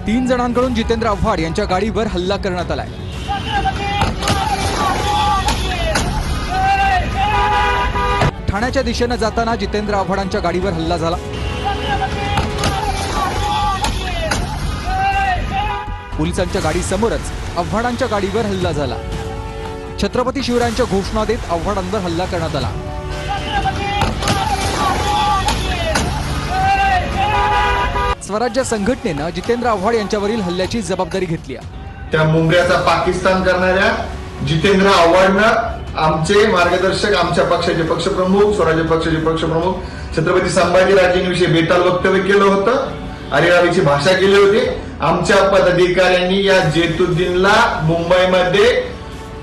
3 जणांकडून जितेंद्र आव्हाड यांच्या गाडीवर हल्ला करण्यात आलाय। ठाण्याच्या दिशेने जाताना जितेंद्र आव्हाडांच्या गाडीवर हल्ला झाला। पोलिसांच्या गाडीसमोरच आव्हाडांच्या गाडीवर हल्ला झाला। छत्रपती शिवरायांच्या घोषणा देत आव्हाडांवर हल्ला करण्यात आला। स्वराज्य संघटनेनं जितेंद्र आव्हाड यांच्यावरील हल्ल्याची जबाबदारी घेतली आहे। त्या मुंबऱ्याचा पाकिस्तान करणाऱ्या जितेंद्र आव्हाडनं आमचे मार्गदर्शक, आमच्या पक्षाचे पक्षप्रमुख, स्वराज्य पक्षाचे पक्षप्रमुख छत्रपती संभाजीराजेंविषयी बेताल वक्तव्य केलं होतं, अरेरावीची भाषा केली होती। आमच्या पदाधिकाऱ्यांनी या जेतुद्दीनला मुंबईमध्ये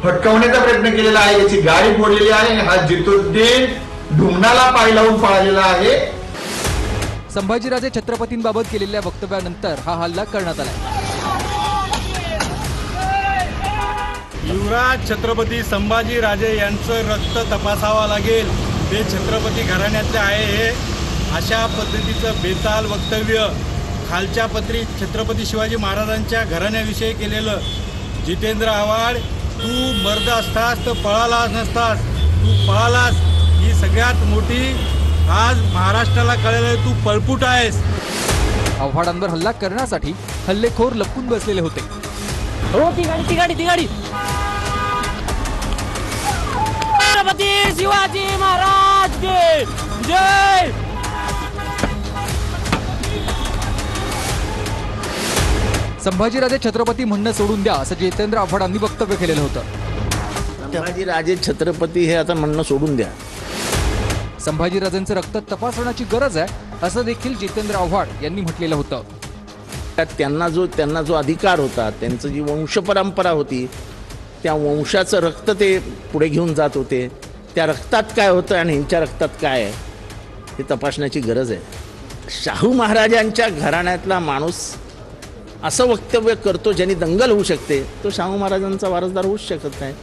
फटकावण्याचा प्रयत्न केलेला आहे, याची गाडी फोडलेली आहे। हा जेतुद्दीन ढुंगणाला पाय लावून पळालेला आहे। संभाजीराजे छत्रपतींबाबत केलेल्या वक्तव्यानंतर हा हल्ला करण्यात आला। युवराज छत्रपती संभाजीराजे यांचं रक्त तपासावं लागेल, ते छत्रपती घराण्यातले आहे हे अशा पद्धतीचं बेताल वक्तव्य खालच्या पत्री छत्रपती शिवाजी महाराजांच्या घराण्याविषयी केलेलं। जितेंद्र आव्हाड, तू मर्द असतास तर पळालाच नसतास, तू पळालास ही सगळ्यात मोठी आज महाराष्ट्राला कळलेलं, तू पळपुट आहेस। आव्हाडांवर हल्ला करण्यासाठी हल्लेखोर लपून बसलेले होते। हो ती गाडी छत्रपती शिवाजी महाराज की जय। संभाजीराजे छत्रपती म्हणणं सोडून द्या असं जितेंद्र आव्हाडांनी वक्तव्य केलेलं होतं। संभाजीराजे छत्रपती हे आता म्हणणं सोडून द्या। संभाजीराजेंचं रक्त तपासण्याची गरज आहे असं देखील जितेंद्र आव्हाड यांनी म्हटलेलं होतं। त्यांना जो अधिकार होता, त्यांचं जी वंशपरंपरा होती, त्या वंशाचं रक्त ते पुढे घेऊन जात होते। त्या रक्तात काय होतं आणि ह्यांच्या रक्तात काय आहे हे तपासण्याची गरज आहे। शाहू महाराजांच्या घराण्यातला माणूस असं वक्तव्य करतो ज्यांनी दंगल होऊ शकते, तो शाहू महाराजांचा वारसदार होऊच शकत नाही।